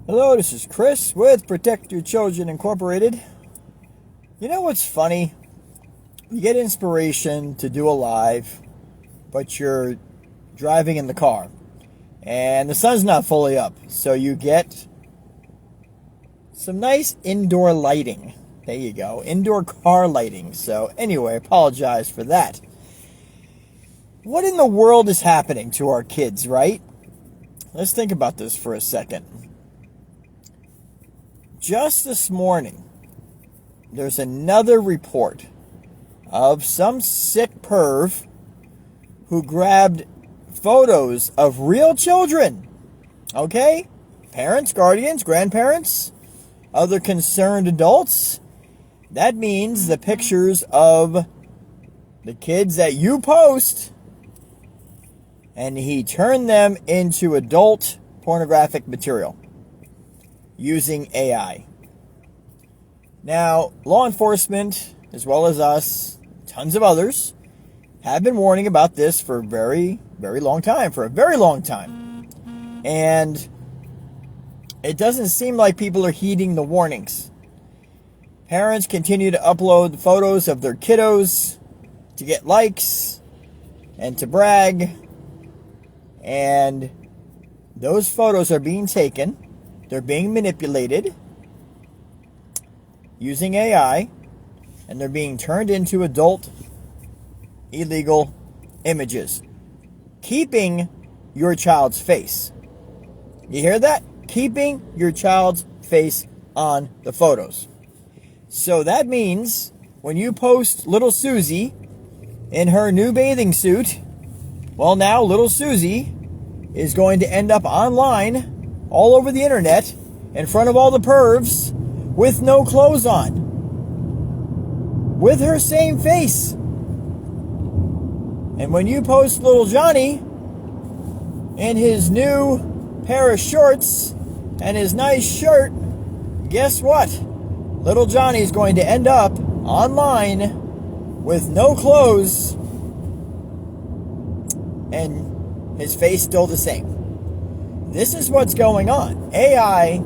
Hello, this is Chris with Protect Your Children Incorporated. You know what's funny? You get inspiration to do a live, but you're driving in the car and the sun's not fully up, so you get some nice indoor lighting. There you go, indoor car lighting. So anyway, apologize for that. What in the world is happening to our kids, right? Let's think about this for a second. Just this morning, there's another report of some sick perv who grabbed photos of real children. Okay? Parents, guardians, grandparents, other concerned adults. That means the pictures of the kids that you post, and he turned them into adult pornographic material using AI. Now, law enforcement, as well as us, tons of others, have been warning about this for a very, very long time. And it doesn't seem like people are heeding the warnings. Parents continue to upload photos of their kiddos to get likes and to brag. And those photos are being taken. They're being manipulated using AI, and they're being turned into adult illegal images, keeping your child's face. You hear that? Keeping your child's face on the photos. So that means when you post little Susie in her new bathing suit, well, now little Susie is going to end up online all over the internet in front of all the pervs with no clothes on, with her same face. And when you post little Johnny in his new pair of shorts and his nice shirt, guess what? Little Johnny's going to end up online with no clothes and his face still the same. This is what's going on. AI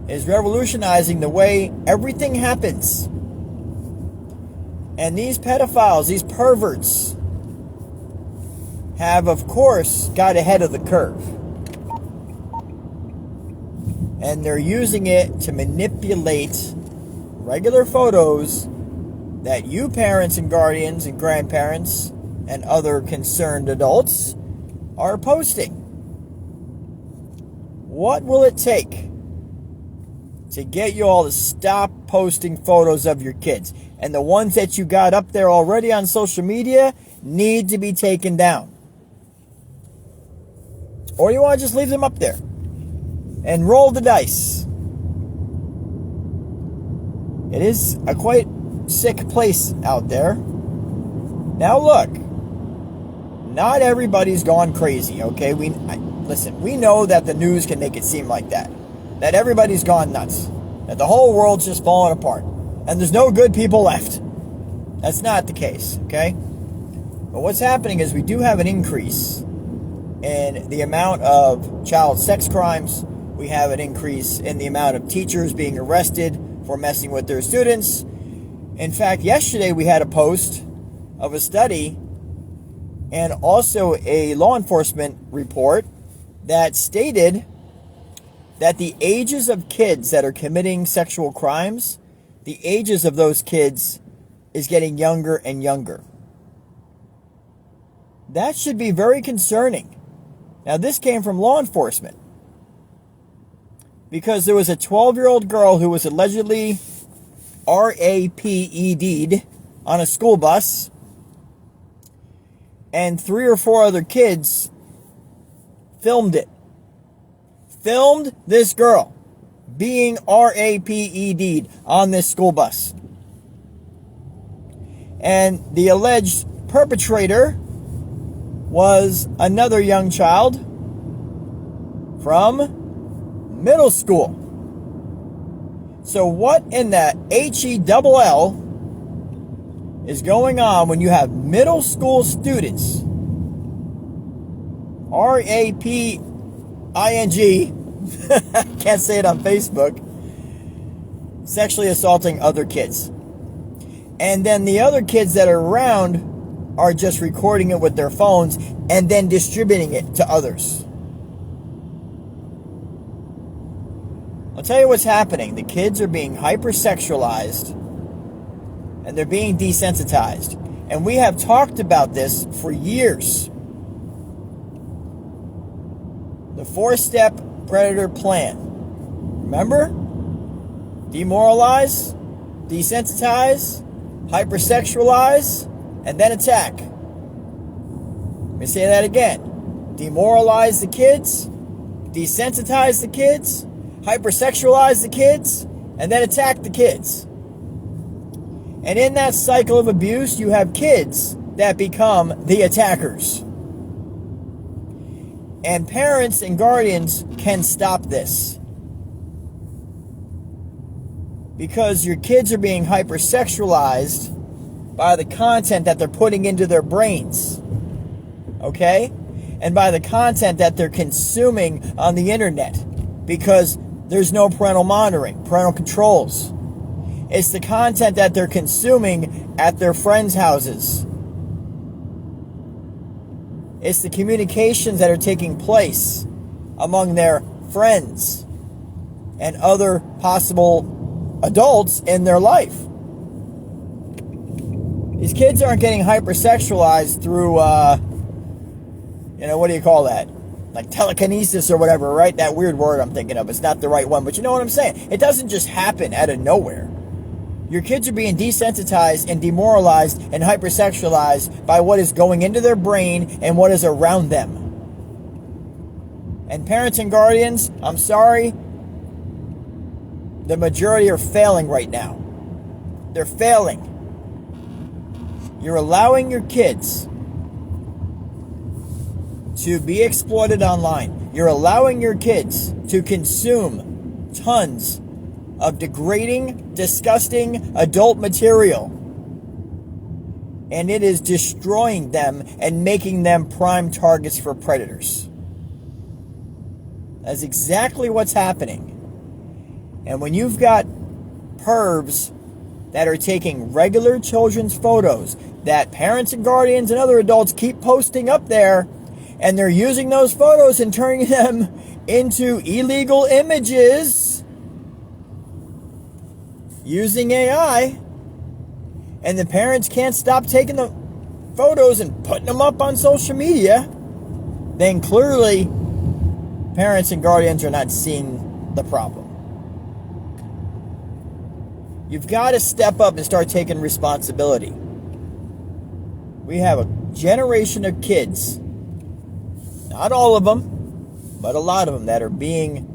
is revolutionizing the way everything happens. And these pedophiles, these perverts, have, of course, got ahead of the curve. And they're using it to manipulate regular photos that you parents and guardians and grandparents and other concerned adults are posting. What will it take to get you all to stop posting photos of your kids? And the ones that you got up there already on social media need to be taken down. Or you want to just leave them up there and roll the dice. It is a quite sick place out there. Now look, not everybody's gone crazy, okay? Listen, we know that the news can make it seem like that everybody's gone nuts, that the whole world's just falling apart, and there's no good people left. That's not the case, okay? But what's happening is we do have an increase in the amount of child sex crimes. We have an increase in the amount of teachers being arrested for messing with their students. In fact, yesterday we had a post of a study and also a law enforcement report that stated that the ages of kids that are committing sexual crimes, the ages of those kids is getting younger and younger. That should be very concerning. Now, this came from law enforcement because there was a 12-year-old girl who was allegedly RAPED'd on a school bus, and 3 or 4 other kids filmed this girl being RAPED'd on this school bus. And the alleged perpetrator was another young child from middle school. So what in the HELL is going on when you have middle school students, RAPING, can't say it on Facebook, sexually assaulting other kids. And then the other kids that are around are just recording it with their phones and then distributing it to others. I'll tell you what's happening. The kids are being hypersexualized and they're being desensitized. And we have talked about this for years. The 4-step predator plan. Remember? Demoralize, desensitize, hypersexualize, and then attack. Let me say that again. Demoralize the kids, desensitize the kids, hypersexualize the kids, and then attack the kids. And in that cycle of abuse, you have kids that become the attackers. And parents and guardians can stop this. Because your kids are being hypersexualized by the content that they're putting into their brains. Okay? And by the content that they're consuming on the internet. Because there's no parental monitoring, parental controls. It's the content that they're consuming at their friends' houses. It's the communications that are taking place among their friends and other possible adults in their life. These kids aren't getting hypersexualized through, what do you call that? Like telekinesis or whatever, right? That weird word I'm thinking of. It's not the right one, but you know what I'm saying. It doesn't just happen out of nowhere. Your kids are being desensitized and demoralized and hypersexualized by what is going into their brain and what is around them. And parents and guardians, I'm sorry, the majority are failing right now. They're failing. You're allowing your kids to be exploited online. You're allowing your kids to consume tons of degrading, disgusting adult material. And it is destroying them and making them prime targets for predators. That's exactly what's happening. And when you've got pervs that are taking regular children's photos that parents and guardians and other adults keep posting up there, and they're using those photos and turning them into illegal images using AI, and the parents can't stop taking the photos and putting them up on social media, then clearly parents and guardians are not seeing the problem. You've got to step up and start taking responsibility. We have a generation of kids, not all of them, but a lot of them, that are being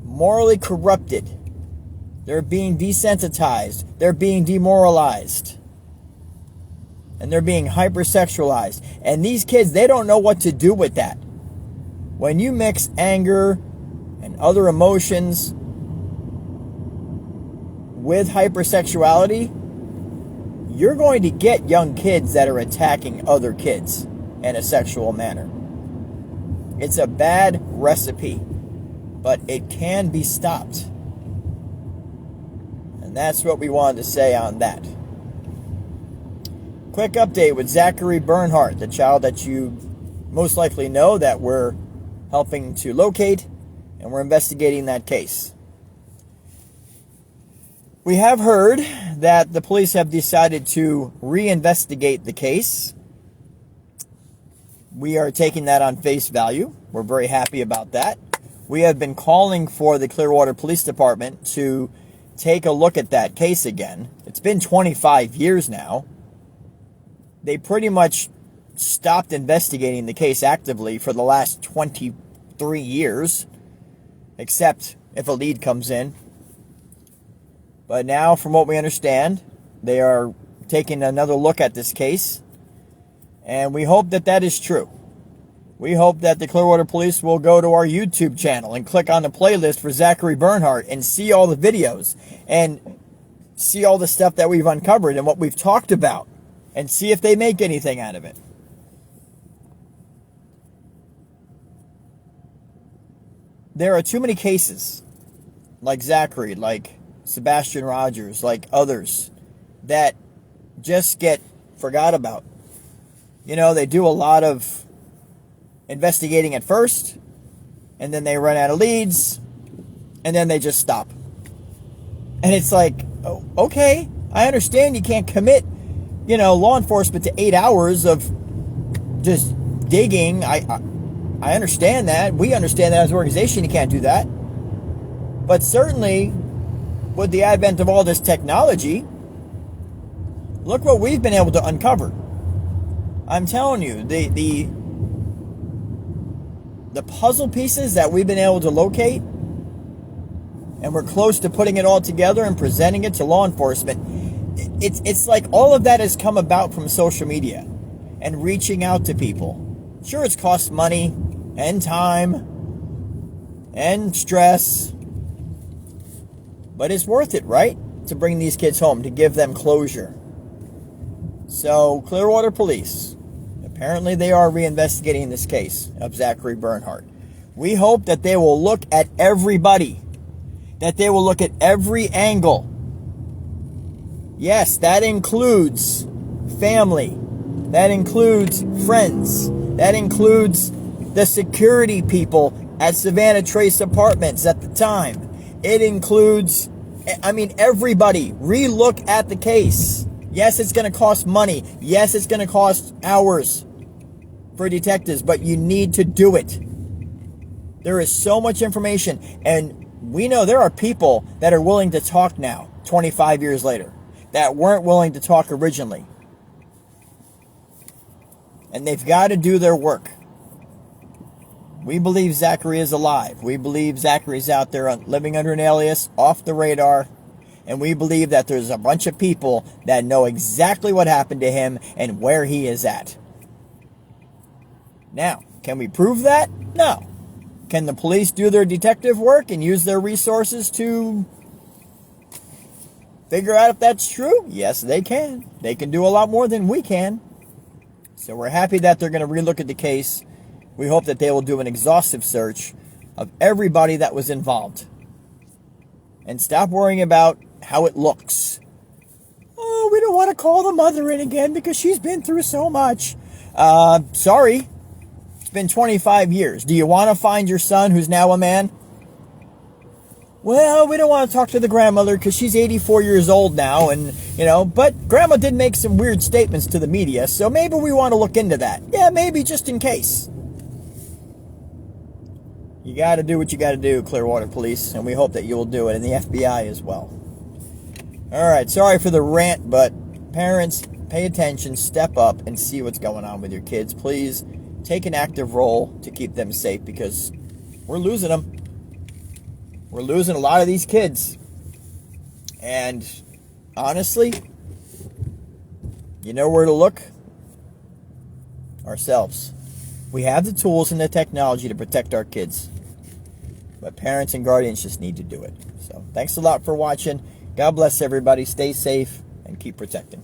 morally corrupted. They're being desensitized. They're being demoralized. And they're being hypersexualized. And these kids, they don't know what to do with that. When you mix anger and other emotions with hypersexuality, you're going to get young kids that are attacking other kids in a sexual manner. It's a bad recipe, but it can be stopped. And that's what we wanted to say on that. Quick update with Zachary Bernhardt, the child that you most likely know that we're helping to locate, and we're investigating that case. We have heard that the police have decided to reinvestigate the case. We are taking that on face value. We're very happy about that. We have been calling for the Clearwater Police Department to take a look at that case again. It's been 25 years now. They pretty much stopped investigating the case actively for the last 23 years, except if a lead comes in. But now, from what we understand, they are taking another look at this case, and we hope that that is true. We hope that the Clearwater Police will go to our YouTube channel and click on the playlist for Zachary Bernhardt and see all the videos and see all the stuff that we've uncovered and what we've talked about and see if they make anything out of it. there are too many cases like Zachary, like Sebastian Rogers, like others that just get forgot about. They do a lot of investigating at first, and then they run out of leads, and then they just stop. And it's like, oh, okay, I understand you can't commit, law enforcement to 8 hours of just digging. I understand that. We understand that as an organization you can't do that. But certainly, with the advent of all this technology, look what we've been able to uncover. I'm telling you, the puzzle pieces that we've been able to locate, and we're close to putting it all together and presenting it to law enforcement. It's like all of that has come about from social media and reaching out to people. Sure, it's cost money and time and stress, but it's worth it, right? To bring these kids home, to give them closure. So, Clearwater Police, apparently they are reinvestigating this case of Zachary Bernhardt. We hope that they will look at everybody, that they will look at every angle. Yes, that includes family, that includes friends, that includes the security people at Savannah Trace Apartments at the time. It includes, everybody. Relook at the case. Yes, it's going to cost money. Yes, it's going to cost hours for detectives, but you need to do it. There is so much information, and we know there are people that are willing to talk now, 25 years later, that weren't willing to talk originally. And they've got to do their work. We believe Zachary is alive. We believe Zachary's out there living under an alias, off the radar. And we believe that there's a bunch of people that know exactly what happened to him and where he is at. Now, can we prove that? No. Can the police do their detective work and use their resources to figure out if that's true? Yes, they can. They can do a lot more than we can. So we're happy that they're going to relook at the case. We hope that they will do an exhaustive search of everybody that was involved. And stop worrying about how it looks. Oh, we don't want to call the mother in again because she's been through so much. Sorry. It's been 25 years. Do you want to find your son who's now a man? Well, we don't want to talk to the grandmother because she's 84 years old now, and, but grandma did make some weird statements to the media, so maybe we want to look into that. Yeah, maybe just in case. You got to do what you got to do, Clearwater Police, and we hope that you will do it, and the FBI as well. All right, sorry for the rant, but parents, pay attention, step up, and see what's going on with your kids. Please take an active role to keep them safe because we're losing them. We're losing a lot of these kids. And honestly, you know where to look? Ourselves. We have the tools and the technology to protect our kids. But parents and guardians just need to do it. So thanks a lot for watching. God bless everybody. Stay safe and keep protecting.